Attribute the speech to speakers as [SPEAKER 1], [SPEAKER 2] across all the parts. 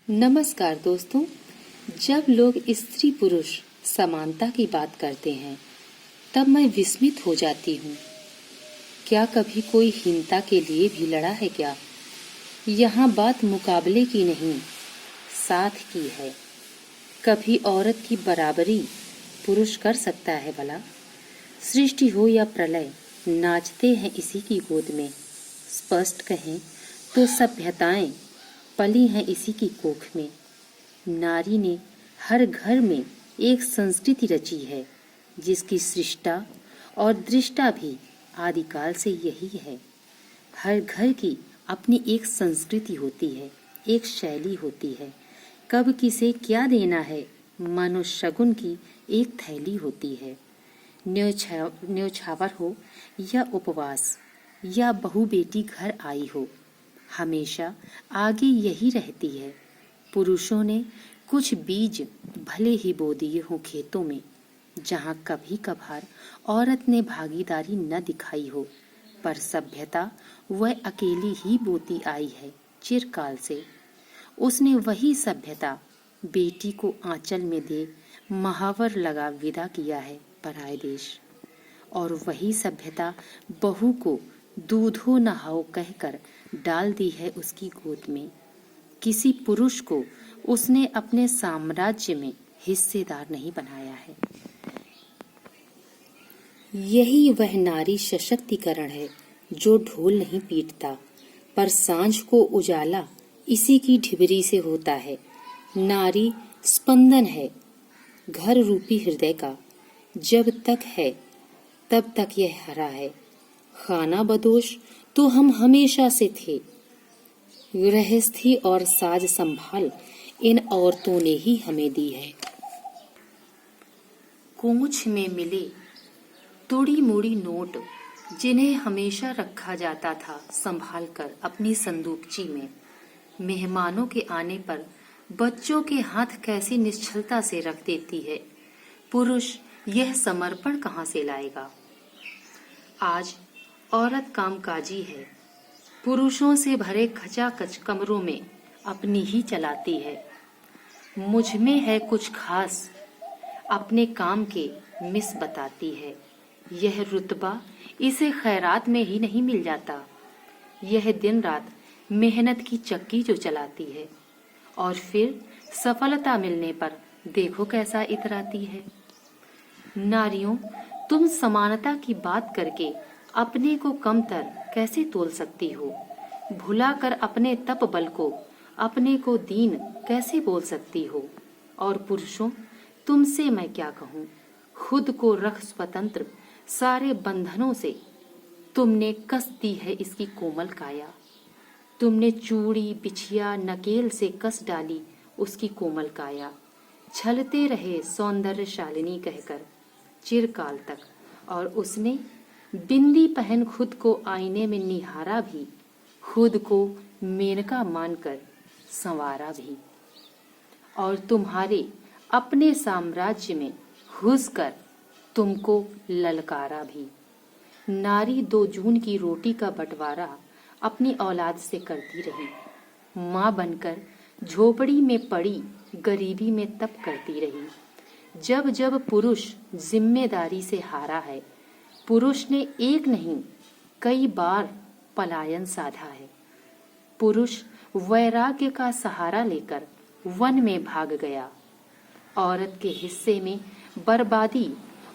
[SPEAKER 1] नमस्कार दोस्तों। जब लोग स्त्री पुरुष समानता की बात करते हैं तब मैं विस्मित हो जाती हूँ। क्या कभी कोई हीनता के लिए भी लड़ा है क्या? यहाँ बात मुकाबले की नहीं, साथ की है। कभी औरत की बराबरी पुरुष कर सकता है भला? सृष्टि हो या प्रलय, नाचते हैं इसी की गोद में। स्पष्ट कहें तो सभ्यताएं पली हैं इसी की कोख में। नारी ने हर घर में एक संस्कृति रची है, जिसकी सृष्टा और दृष्टा भी आदिकाल से यही है। हर घर की अपनी एक संस्कृति होती है, एक शैली होती है। कब किसे क्या देना है, मानो शगुन की एक थैली होती है। न्योछावर हो या उपवास या बहू बेटी घर आई हो, हमेशा आगे यही रहती है। पुरुषों ने कुछ बीज भले ही बो दिए हों खेतों में, जहाँ कभी कभार औरत ने भागीदारी न दिखाई हो, पर सभ्यता वह अकेली ही बोती आई है चिरकाल से। उसने वही सभ्यता बेटी को आंचल में दे महावर लगा विदा किया है पराए देश, और वही सभ्यता बहू को दूधो नहाओ कहकर डाल दी है उसकी गोद में। किसी पुरुष को उसने अपने साम्राज्य में हिस्सेदार नहीं बनाया है। यही वह नारी सशक्तिकरण है जो ढोल नहीं पीटता, पर सांझ को उजाला इसी की ढिबरी से होता है। नारी स्पंदन है घर रूपी हृदय का, जब तक है तब तक यह हरा है। खाना बदोश तो हम हमेशा से थे, गृहस्थी और साज संभाल इन औरतों ने ही हमें दी है। कोंछ में मिले तोड़ी मोड़ी नोट, जिन्हें हमेशा रखा जाता था संभाल कर अपनी संदूकची में। मेहमानों के आने पर बच्चों के हाथ कैसी निश्चलता से रख देती है। पुरुष यह समर्पण कहाँ से लाएगा? आज औरत कामकाजी है, पुरुषों से भरे खचाखच कमरों में अपनी ही चलाती है। मुझ में है कुछ खास, अपने काम के मिस बताती है। यह रुतबा इसे खैरात में ही नहीं मिल जाता। यह दिन रात मेहनत की चक्की जो चलाती है, और फिर सफलता मिलने पर देखो कैसा इतराती है। नारियों, तुम समानता की बात करके अपने को कमतर कैसे तोल सकती हो? भुलाकर अपने तप बल को अपने को दीन कैसे बोल सकती हो? और पुरुषों, तुमसे मैं क्या कहूँ? खुद को रख स्वतंत्र सारे बंधनों से। तुमने कस दी है इसकी कोमल काया। तुमने चूड़ी बिछिया नकेल से कस डाली उसकी कोमल काया। छलते रहे सौंदर्यशालिनी कहकर चिरकाल तक, और उसने बिंदी पहन खुद को आईने में निहारा भी, खुद को मेनका मानकर संवारा भी, और तुम्हारे अपने साम्राज्य में घुसकर तुमको ललकारा भी। नारी 2 जून की रोटी का बंटवारा अपनी औलाद से करती रही। माँ बनकर झोपड़ी में पड़ी गरीबी में तप करती रही। जब जब पुरुष जिम्मेदारी से हारा है, पुरुष ने एक नहीं कई बार पलायन साधा है। पुरुष वैराग्य का सहारा लेकर वन में भाग गया। औरत के हिस्से में बर्बादी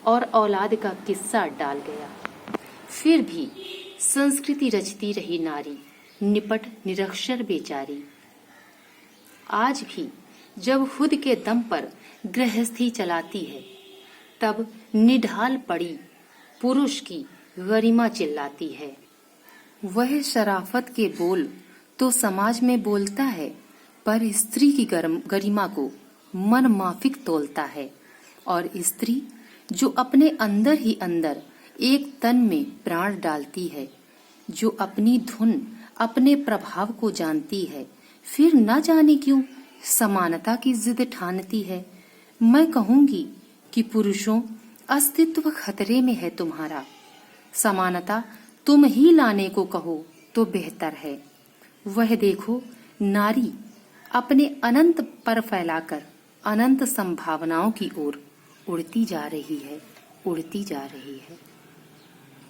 [SPEAKER 1] और औलाद का किस्सा डाल गया। फिर भी संस्कृति रचती रही नारी, निपट निरक्षर बेचारी। आज भी जब खुद के दम पर गृहस्थी चलाती है, तब निढाल पड़ी पुरुष की गरिमा चिल्लाती है। वह शराफत के बोल तो समाज में बोलता है, पर स्त्री की गरिमा को मन माफिक तोलता है। और स्त्री जो अपने अंदर ही अंदर एक तन में प्राण डालती है, जो अपनी धुन अपने प्रभाव को जानती है, फिर न जाने क्यों समानता की जिद ठानती है। मैं कहूंगी कि पुरुषों, अस्तित्व खतरे में है तुम्हारा। समानता तुम ही लाने को कहो तो बेहतर है। वह देखो नारी अपने अनंत पर फैलाकर अनंत संभावनाओं की ओर उड़ती जा रही है, उड़ती जा रही है।